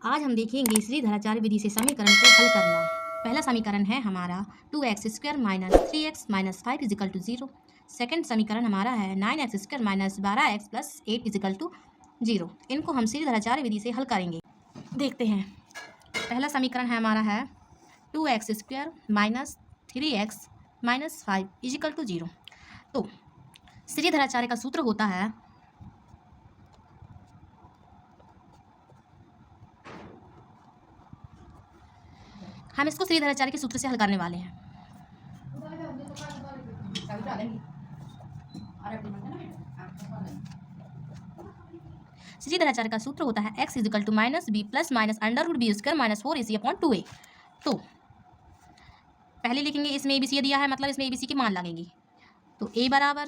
आज हम देखेंगे श्रीधराचार्य विधि से समीकरण को हल करना। पहला समीकरण है हमारा 2x² minus 3x minus 5 equal to 0। Second समीकरण हमारा है 9x² minus 12x plus 8 is equal to 0। इनको हम श्रीधराचार्य विधि से हल करेंगे। देखते हैं, पहला समीकरण है हमारा है 2x² minus 3x minus 5 equal to 0। तो श्रीधराचार्य का सूत्र होता है हम इसको श्रीधराचार्य के सूत्र से हल करने वाले हैं। श्रीधराचार्य का सूत्र होता है x equal to minus B plus minus under root B square minus 4ac upon 2a। तो पहले लिखेंगे, इसमें ABC दिया है, मतलब इसमें ABC की मान लगेगी। तो a बराबर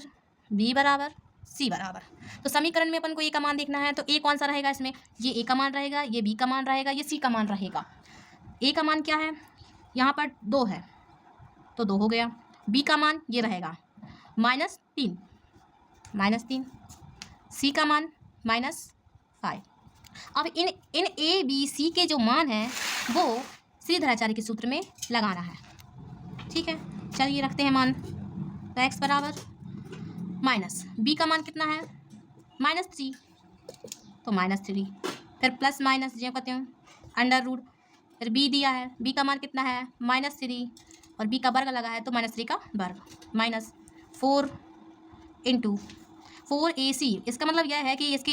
b बराबर c बराबर। तो समीकरण में अपन को a का मान देखना है, तो a कौन सा रहेगा इसमें? ये a का मान रहेगा, ये b का मान रहेगा, ये c का मान रहेगा। a का मान क्या है? यहाँ पर 2 है तो 2 हो गया। b का मान ये रहेगा -3 c का मान -5। अब इन a b c के जो मान हैं वो श्रीधराचार्य के सूत्र में लगाना है। ठीक है, चलिए रखते हैं मान। तो x बराबर माइनस b का मान कितना है? -3, तो -3, फिर प्लस माइनस जो कहते हैं अंडर रूट, फिर b दिया है, b का मान कितना है? -3, और b का वर्ग लगा है तो -3 का वर्ग माइनस 4 इंटू 4ac। इसका मतलब यह है कि इसके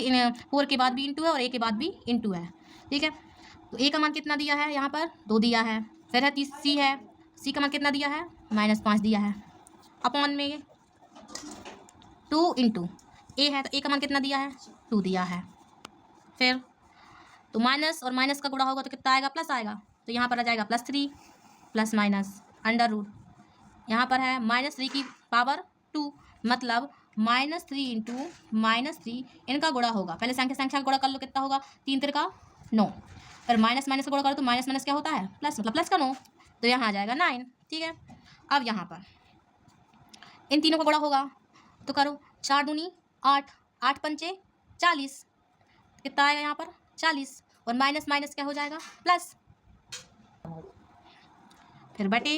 4 के बाद भी इंटू है और a के बाद भी इंटू है। ठीक है, तो a का मान कितना दिया है? यहाँ पर 2 दिया है, फिर है c है, c का मान कितना दिया है? -5 दिया है, अपॉन में 2 इंटू a है, तो a का मान कितना दिया है? 2 दिया है। फिर तो माइनस और माइनस का गुणा होगा तो कितना आएगा? प्लस आएगा, तो यहाँ पर आ जाएगा +3 प्लस माइनस अंडर रूट, यहाँ पर है -3 की पावर 2, मतलब -3 इंटू -3 इनका गुणा होगा। पहले संख्या का गुणा कर लो, कितना होगा? 3 3 का 9, फिर माइनस माइनस का गुणा करो तो माइनस माइनस क्या होता है? प्लस, मतलब प्लस का 9, तो यहाँ आ जाएगा 9। ठीक है, अब यहाँ पर इन तीनों का गुणा होगा तो करो, 4 दूनी 8, 8 पंचे 40, कितना आएगा यहाँ पर? 40, और माइनस माइनस क्या हो जाएगा? प्लस, फिर बटे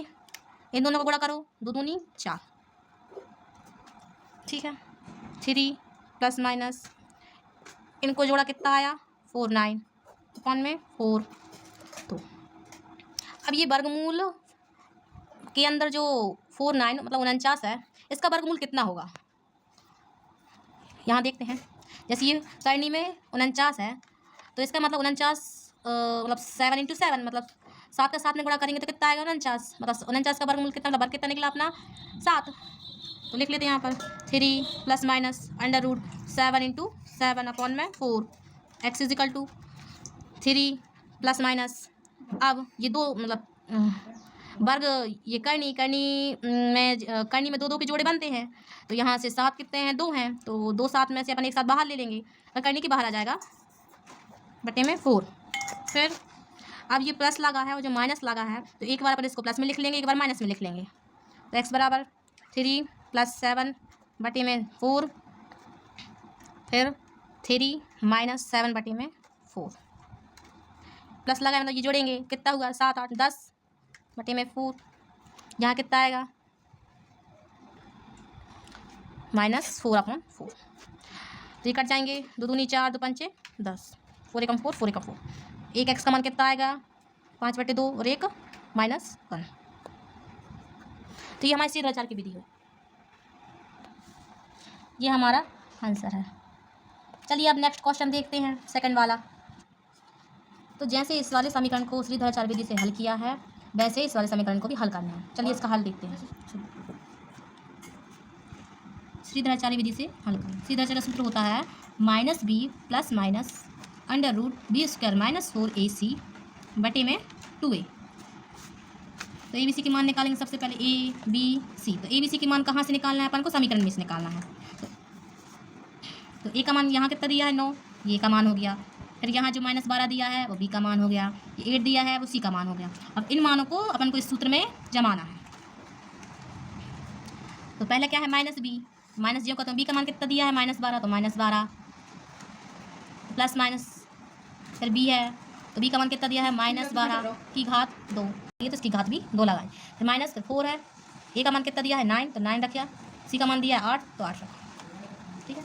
इन दोनों का गुणा करो, 2 दूनी 4। ठीक है, 3 प्लस माइनस इनको जोड़ा कितना आया? 4 9 अपॉन में 4। तो अब ये वर्गमूल के अंदर जो 4 9 मतलब 49 है, इसका वर्गमूल कितना होगा? यहाँ देखते हैं, जैसे ये करनी में 49 है तो इसका मतलब 49 मतलब 7 इंटू 7, मतलब 7 का 7 में गुणा करेंगे तो कितना आएगा? 49, मतलब 49 का वर्गमूल कितना, वर्ग कितना निकला अपना? 7। तो लिख लेते हैं यहाँ पर 3 plus minus under root 7 into 7 upon में 4, x equal to 3 plus minus, अब ये दो मतलब वर्ग, ये करनी में 2 2 के जोड़े बनते हैं, तो यहाँ से 7 कितने हैं? 2 हैं, तो 2 7 में से अपन एक साथ बाहर ले लेंगे, तो करनी के बाहर आ जाएगा बटे में 4। फिर अब ये प्लस लगा है और जो माइनस लगा है, तो एक बार अपन इसको प्लस में लिख लेंगे, एक बार माइनस में लिख लेंगे। तो x बराबर 3 प्लस 7 बटे में 4, फिर 3 माइनस 7 बटे में 4, प्लस लगा है मतलब ये जोड़ेंगे, कितना हुआ? 7 8 10 बटे में 4, यहाँ कितना आएगा? -4 अपॉन 4। तो ये कट जाएंगे, 2 दूनी 4, 2 पंचे 10, 4 एकम 4, 4 एकम 4। एक x का मान कितना आएगा? 5 बटे 2 और 1 -1। तो ये हमारी श्रीधराचार्य की विधि है, ये हमारा आंसर है। चलिए अब नेक्स्ट क्वेश्चन देखते हैं, सेकंड वाला। तो जैसे इस वाले समीकरण को श्रीधराचार्य विधि से हल किया है, वैसे इस वाले समीकरण को भी हल करना है। चलिए इसका हल देखते हैं। श्रीधराचार्य विधि से हल करें। श्रीधराचार्य का सूत्र होता है -b plus minus under root B square minus 4ac बटे में 2a। तो ABC के मान निकालेंगे सबसे पहले, a b c। तो ABC के मान कहाँ से निकालना है अपन को? समीकरण में से निकालना है। तो a का मान यहाँ कितना दिया है? 9, ये का मान हो गया। फिर यहाँ जो -12 दिया है वो b का मान हो गया, ये 8 दिया है वो c का मान हो गया। अब इन मानों को अपन को इस सूत्र में जमाना है। तो पहले क्या है? -b, माइनस जो कहते हैं, b का मान कितना दिया है? -12, तो -12 प्लस माइनस, फिर b है तो b का मान कितना दिया है -12 की घात 2, ये तो इसकी घात भी 2 लगाए। फिर माइनस 4 है, a का मान कितना दिया है 9, तो 9 रखिए। c का मान दिया है 8, तो 8 रखो। ठीक है,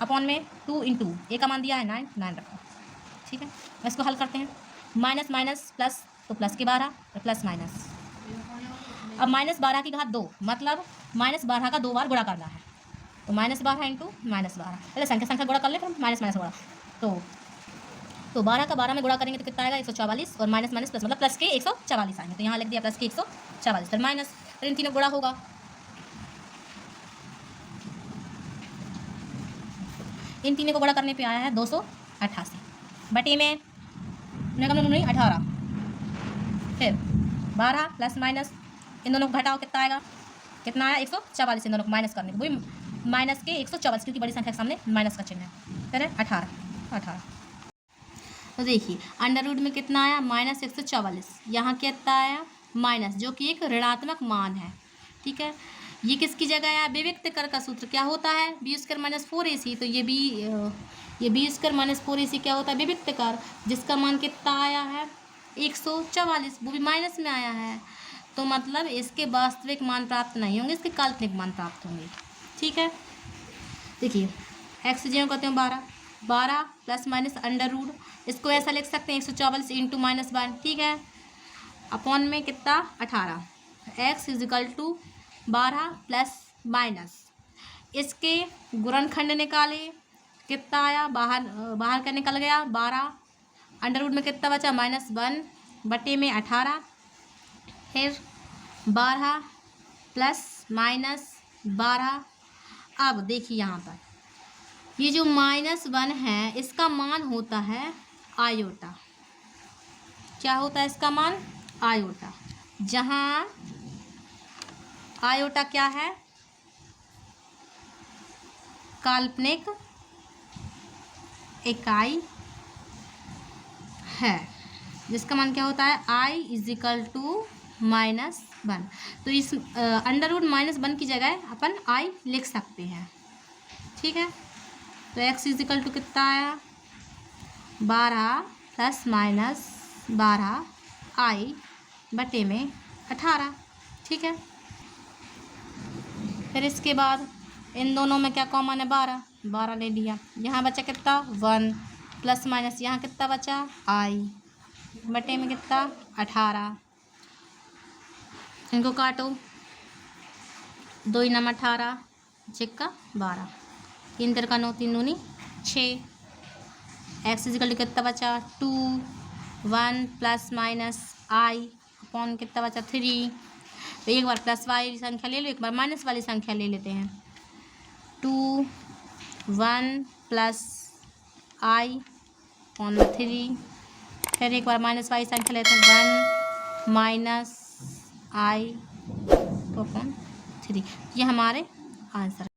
अपॉन में 2 इंटू a का मान दिया है 9, 9 रखो। ठीक है, इसको हल करते हैं। माइनस माइनस प्लस, तो प्लस के 12, तो प्लस माइनस। अब -12 की घात 2, मतलब -12 का 2 बार गुणा करना है, तो -12 इंटू -12, पहले संख्या गुणा कर ले, फिर माइनस गुणा। तो 12 का 12 में गुणा करेंगे तो कितना आएगा 144, और माइनस माइनस प्लस, मतलब प्लस के 144 आएंगे, तो यहाँ लिख दिया प्लस के 144, फिर माइनस, फिर इन तीनों गुणा होगा। इन तीनों को गुणा करने पे आया है 288 बटे में 18, फिर 12 प्लस माइनस, इन दोनों को घटाओ, कितना आएगा, कितना आया 144, इन दोनों को माइनस करने को, वही माइनस के 144, क्योंकि बड़ी संख्या के सामने माइनस का चिन्ह है। फिर 18। तो देखिए अंडर रूट में कितना आया -144, यहाँ कितना आया माइनस, जो कि एक ऋणात्मक मान है। ठीक है, ये किसकी जगह आया, विविक्त कर का सूत्र क्या होता है b² - 4ac, तो ये b² - 4ac क्या होता है, विविक्त कर, जिसका मान कितना आया है 144, वो भी माइनस में आया है, तो मतलब इसके वास्तविक मान प्राप्त नहीं होंगे, इसके काल्पनिक मान प्राप्त होंगे। ठीक है, देखिए x जो कहते हैं 12 प्लस माइनस अंडर रूट, इसको ऐसा लिख सकते हैं 144 इंटू -1। ठीक है, अपॉन में कितना 18, x = 12 प्लस माइनस, इसके गुणनखंड निकाले, कितना आया, बाहर का निकल गया 12, अंडर रूट में कितना बचा -1 बटे में 18, फिर 12 प्लस माइनस 12। अब देखिए यहाँ पर ये जो -1 है, इसका मान होता है आयोटा। क्या होता है इसका मान, आयोटा, जहाँ आयोटा क्या है, काल्पनिक इकाई है, जिसका मान क्या होता है i = -1। तो इस अंडर रूट -1 की जगह अपन i लिख सकते हैं। ठीक है, तो x = कितना आया 12 प्लस माइनस 12 i बटे में 18। ठीक है, फिर इसके बाद इन दोनों में क्या कॉमन है 12 ले लिया, यहाँ बचा कितना 1 प्लस माइनस, यहाँ कितना बचा i बटे में कितना 18, इनको काटो, 2 × 18 = 12, 3 × 9 3 दूनी 6, x = कितना बचा 2, 1 प्लस माइनस i अपॉन कितना बचा 3। तो एक बार प्लस वाली संख्या ले लो, एक बार माइनस वाली संख्या ले लेते हैं, 2 1 प्लस i अपॉन 3, फिर एक बार माइनस वाली संख्या लेते हैं 1 माइनस i अपॉन 3। ये हमारे आंसर